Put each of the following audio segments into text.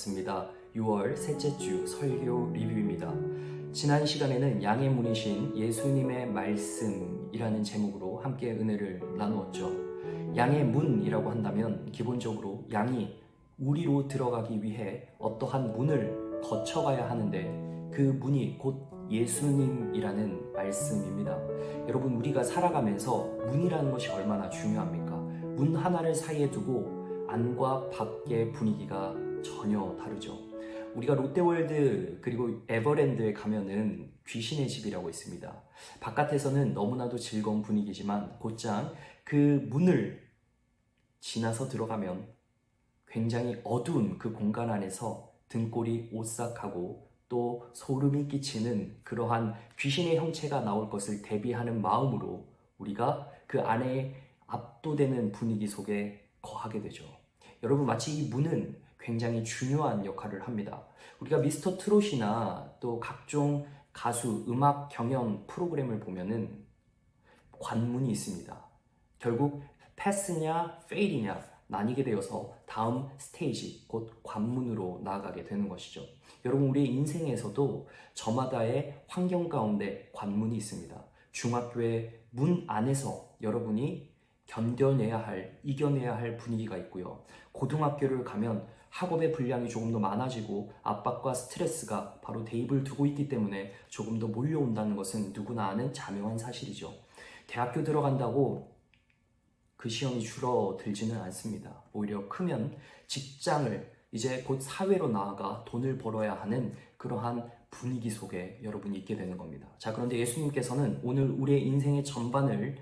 반갑습니다. 6월 셋째 주 설교 리뷰입니다. 지난 시간에는 양의 문이신 예수님의 말씀이라는 제목으로 함께 은혜를 나누었죠. 양의 문이라고 한다면 기본적으로 양이 우리로 들어가기 위해 어떠한 문을 거쳐가야 하는데 그 문이 곧 예수님이라는 말씀입니다. 여러분, 우리가 살아가면서 문이라는 것이 얼마나 중요합니까? 문 하나를 사이에 두고 안과 밖의 분위기가 전혀 다르죠. 우리가 롯데월드 그리고 에버랜드에 가면은 귀신의 집이라고 있습니다. 바깥에서는 너무나도 즐거운 분위기지만 곧장 그 문을 지나서 들어가면 굉장히 어두운 그 공간 안에서 등골이 오싹하고 또 소름이 끼치는 그러한 귀신의 형체가 나올 것을 대비하는 마음으로 우리가 그 안에 압도되는 분위기 속에 거하게 되죠. 여러분, 마치 이 문은 굉장히 중요한 역할을 합니다. 우리가 미스터 트롯이나 또 각종 가수, 음악 경연 프로그램을 보면은 관문이 있습니다. 결국 패스냐 페일이냐 나뉘게 되어서 다음 스테이지, 곧 관문으로 나아가게 되는 것이죠. 여러분, 우리의 인생에서도 저마다의 환경 가운데 관문이 있습니다. 중학교의 문 안에서 여러분이 견뎌내야 할, 이겨내야 할 분위기가 있고요. 고등학교를 가면 학업의 분량이 조금 더 많아지고 압박과 스트레스가 바로 대입을 두고 있기 때문에 조금 더 몰려온다는 것은 누구나 아는 자명한 사실이죠. 대학교 들어간다고 그 시험이 줄어들지는 않습니다. 오히려 크면 직장을 이제 곧 사회로 나아가 돈을 벌어야 하는 그러한 분위기 속에 여러분이 있게 되는 겁니다. 자, 그런데 예수님께서는 오늘 우리의 인생의 전반을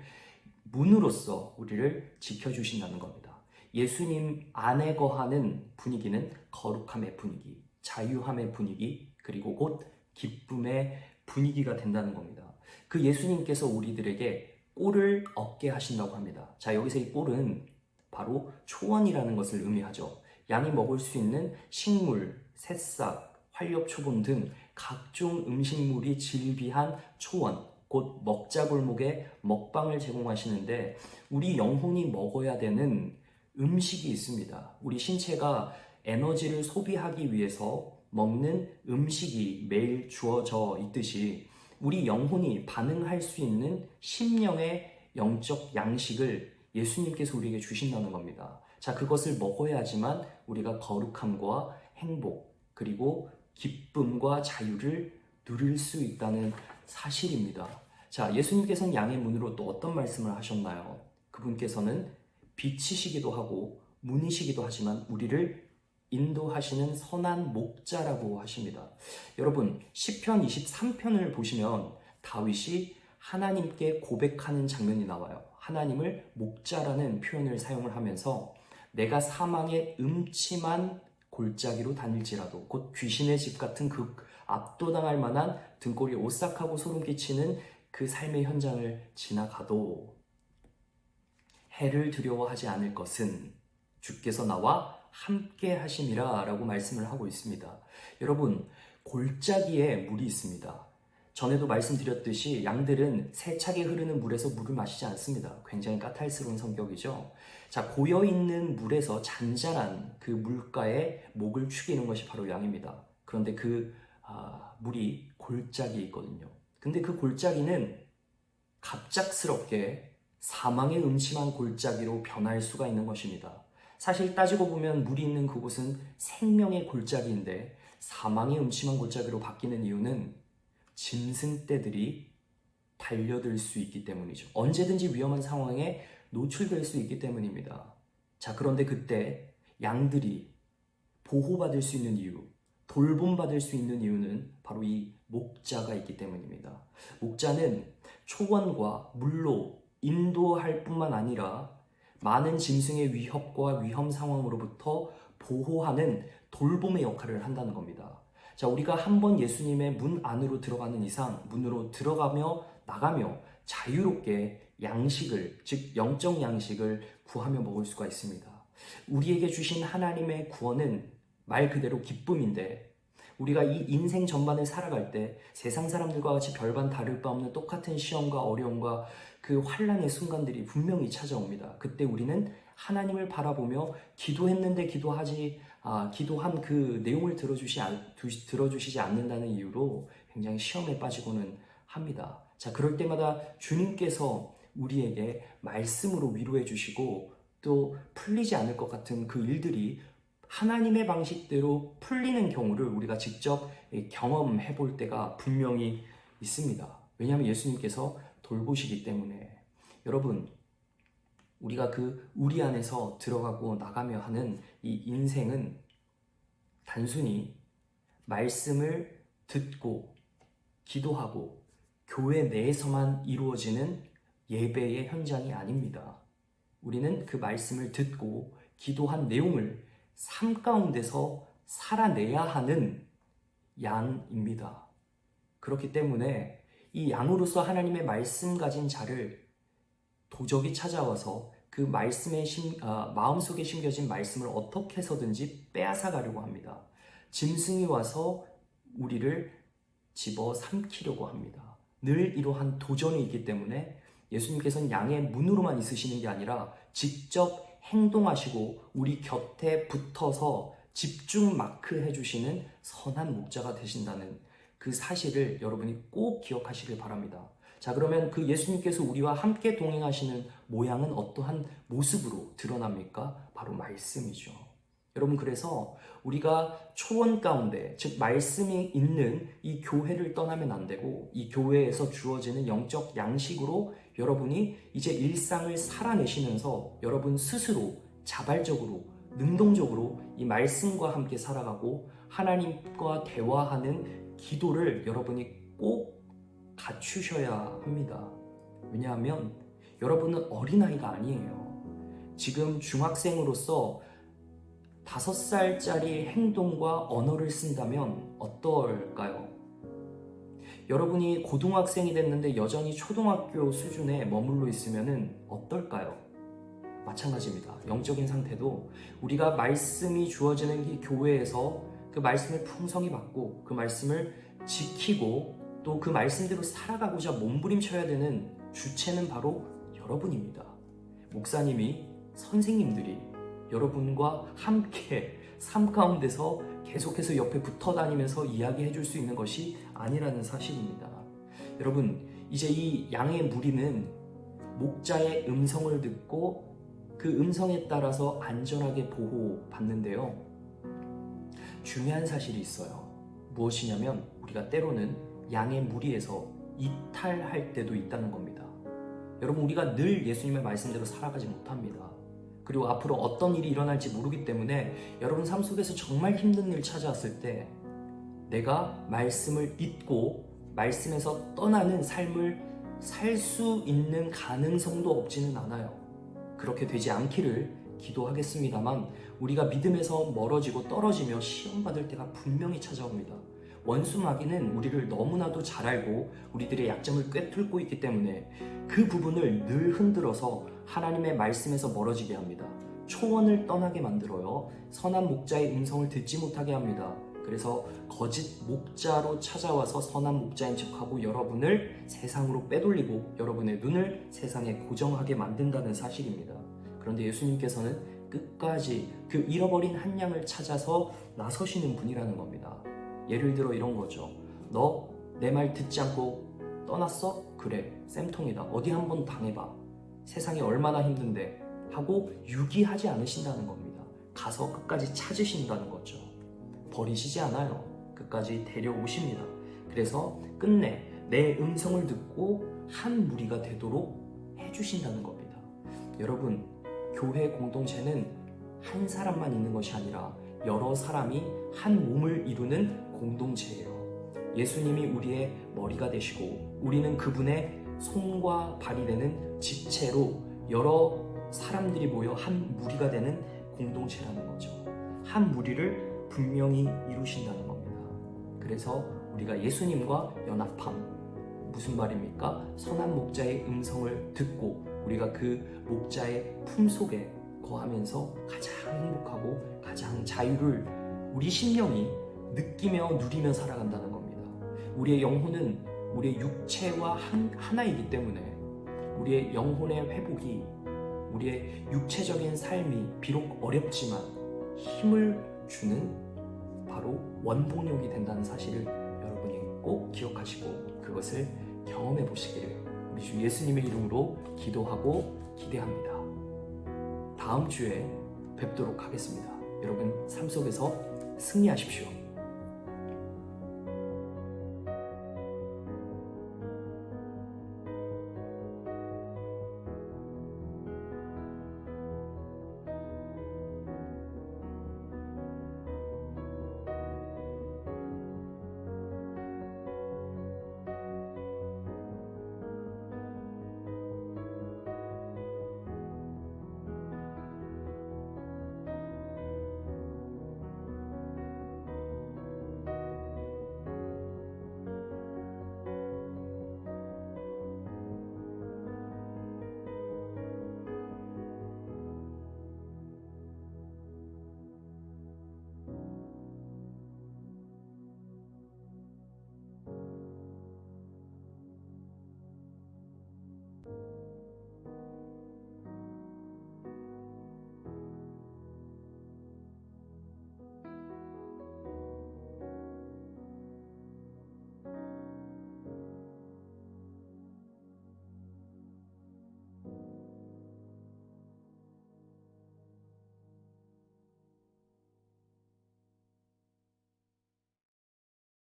문으로서 우리를 지켜주신다는 겁니다. 예수님 안에 거하는 분위기는 거룩함의 분위기, 자유함의 분위기, 그리고 곧 기쁨의 분위기가 된다는 겁니다. 그 예수님께서 우리들에게 꼴을 얻게 하신다고 합니다. 자, 여기서 이 꼴은 바로 초원이라는 것을 의미하죠. 양이 먹을 수 있는 식물, 새싹, 활엽초본 등 각종 음식물이 질비한 초원, 곧 먹자골목에 먹방을 제공하시는데 우리 영혼이 먹어야 되는 음식이 있습니다. 우리 신체가 에너지를 소비하기 위해서 먹는 음식이 매일 주어져 있듯이 우리 영혼이 반응할 수 있는 심령의 영적 양식을 예수님께서 우리에게 주신다는 겁니다. 자, 그것을 먹어야지만 우리가 거룩함과 행복, 그리고 기쁨과 자유를 누릴 수 있다는 사실입니다. 자, 예수님께서는 양의 문으로 또 어떤 말씀을 하셨나요? 그분께서는 빛이시기도 하고 문이시기도 하지만 우리를 인도하시는 선한 목자라고 하십니다. 여러분, 시편 23편을 보시면 다윗이 하나님께 고백하는 장면이 나와요. 하나님을 목자라는 표현을 사용을 하면서 내가 사망의 음침한 골짜기로 다닐지라도, 곧 귀신의 집 같은 그 압도당할 만한 등골이 오싹하고 소름 끼치는 그 삶의 현장을 지나가도 해를 두려워하지 않을 것은 주께서 나와 함께 하심이라 라고 말씀을 하고 있습니다. 여러분, 골짜기에 물이 있습니다. 전에도 말씀드렸듯이 양들은 세차게 흐르는 물에서 물을 마시지 않습니다. 굉장히 까탈스러운 성격이죠. 자, 고여있는 물에서 잔잔한 그 물가에 목을 축이는 것이 바로 양입니다. 그런데 그 물이 골짜기에 있거든요. 근데 그 골짜기는 갑작스럽게 사망의 음침한 골짜기로 변할 수가 있는 것입니다. 사실 따지고 보면 물이 있는 그곳은 생명의 골짜기인데 사망의 음침한 골짜기로 바뀌는 이유는 짐승떼들이 달려들 수 있기 때문이죠. 언제든지 위험한 상황에 노출될 수 있기 때문입니다. 자, 그런데 그때 양들이 보호받을 수 있는 이유, 돌봄받을 수 있는 이유는 바로 이 목자가 있기 때문입니다. 목자는 초원과 물로 인도할 뿐만 아니라 많은 짐승의 위협과 위험 상황으로부터 보호하는 돌봄의 역할을 한다는 겁니다. 자, 우리가 한번 예수님의 문 안으로 들어가는 이상 문으로 들어가며 나가며 자유롭게 양식을, 즉 영적 양식을 구하며 먹을 수가 있습니다. 우리에게 주신 하나님의 구원은 말 그대로 기쁨인데 우리가 이 인생 전반을 살아갈 때 세상 사람들과 같이 별반 다를 바 없는 똑같은 시험과 어려움과 그 환난의 순간들이 분명히 찾아옵니다. 그때 우리는 하나님을 바라보며 기도했는데 기도하지 기도한 그 내용을 들어주시지 않는다는 이유로 굉장히 시험에 빠지고는 합니다. 자, 그럴 때마다 주님께서 우리에게 말씀으로 위로해 주시고 또 풀리지 않을 것 같은 그 일들이 하나님의 방식대로 풀리는 경우를 우리가 직접 경험해 볼 때가 분명히 있습니다. 왜냐하면 예수님께서 돌보시기 때문에. 여러분, 우리가 우리 안에서 들어가고 나가며 하는 이 인생은 단순히 말씀을 듣고 기도하고 교회 내에서만 이루어지는 예배의 현장이 아닙니다. 우리는 그 말씀을 듣고 기도한 내용을 삶 가운데서 살아내야 하는 양입니다. 그렇기 때문에 이 양으로서 하나님의 말씀 가진 자를 도적이 찾아와서 그 마음속에 심겨진 말씀을 어떻게 해서든지 빼앗아 가려고 합니다. 짐승이 와서 우리를 집어 삼키려고 합니다. 늘 이러한 도전이 있기 때문에 예수님께서는 양의 문으로만 있으시는 게 아니라 직접 행동하시고 우리 곁에 붙어서 집중 마크 해주시는 선한 목자가 되신다는 그 사실을 여러분이 꼭 기억하시길 바랍니다. 자, 그러면 그 예수님께서 우리와 함께 동행하시는 모양은 어떠한 모습으로 드러납니까? 바로 말씀이죠. 여러분, 그래서 우리가 초원 가운데, 즉 말씀이 있는 이 교회를 떠나면 안 되고 이 교회에서 주어지는 영적 양식으로 여러분이 이제 일상을 살아내시면서 여러분 스스로 자발적으로 능동적으로 이 말씀과 함께 살아가고 하나님과 대화하는 기도를 여러분이 꼭 갖추셔야 합니다. 왜냐하면 여러분은 어린아이가 아니에요. 지금 중학생으로서 5살짜리 행동과 언어를 쓴다면 어떨까요? 여러분이 고등학생이 됐는데 여전히 초등학교 수준에 머물러 있으면 어떨까요? 마찬가지입니다. 영적인 상태도 우리가 말씀이 주어지는 이 교회에서 그 말씀을 풍성히 받고 그 말씀을 지키고 또 그 말씀대로 살아가고자 몸부림쳐야 되는 주체는 바로 여러분입니다. 목사님이, 선생님들이 여러분과 함께 삶 가운데서 계속해서 옆에 붙어 다니면서 이야기해 줄 수 있는 것이 아니라는 사실입니다. 여러분, 이제 이 양의 무리는 목자의 음성을 듣고 그 음성에 따라서 안전하게 보호받는데요. 중요한 사실이 있어요. 무엇이냐면 우리가 때로는 양의 무리에서 이탈할 때도 있다는 겁니다. 여러분, 우리가 늘 예수님의 말씀대로 살아가지 못합니다. 그리고 앞으로 어떤 일이 일어날지 모르기 때문에 여러분 삶 속에서 정말 힘든 일 찾아왔을 때 내가 말씀을 잊고 말씀에서 떠나는 삶을 살 수 있는 가능성도 없지는 않아요. 그렇게 되지 않기를 기도하겠습니다만 우리가 믿음에서 멀어지고 떨어지며 시험받을 때가 분명히 찾아옵니다. 원수 마귀는 우리를 너무나도 잘 알고 우리들의 약점을 꿰뚫고 있기 때문에 그 부분을 늘 흔들어서 하나님의 말씀에서 멀어지게 합니다. 초원을 떠나게 만들어요. 선한 목자의 음성을 듣지 못하게 합니다. 그래서 거짓 목자로 찾아와서 선한 목자인 척하고 여러분을 세상으로 빼돌리고 여러분의 눈을 세상에 고정하게 만든다는 사실입니다. 그런데 예수님께서는 끝까지 그 잃어버린 한 양을 찾아서 나서시는 분이라는 겁니다. 예를 들어 이런 거죠. 너 내 말 듣지 않고 떠났어? 그래, 쌤통이다. 어디 한번 당해봐. 세상이 얼마나 힘든데 하고 유기하지 않으신다는 겁니다. 가서 끝까지 찾으신다는 거죠. 버리시지 않아요. 끝까지 데려오십니다. 그래서 끝내 내 음성을 듣고 한 무리가 되도록 해주신다는 겁니다. 여러분, 교회 공동체는 한 사람만 있는 것이 아니라 여러 사람이 한 몸을 이루는 공동체예요. 예수님이 우리의 머리가 되시고 우리는 그분의 손과 발이 되는 지체로 여러 사람들이 모여 한 무리가 되는 공동체라는 거죠. 한 무리를 분명히 이루신다는 겁니다. 그래서 우리가 예수님과 연합함, 무슨 말입니까? 선한 목자의 음성을 듣고 우리가 그 목자의 품속에 거하면서 가장 행복하고 가장 자유를 우리 심령이 느끼며 누리며 살아간다는 겁니다. 우리의 영혼은 우리의 육체와 하나이기 때문에 우리의 영혼의 회복이 우리의 육체적인 삶이 비록 어렵지만 힘을 주는 바로 원동력이 된다는 사실을 여러분이 꼭 기억하시고 그것을 경험해 보시기를 우리 주 예수님의 이름으로 기도하고 기대합니다. 다음 주에 뵙도록 하겠습니다. 여러분 삶 속에서 승리하십시오.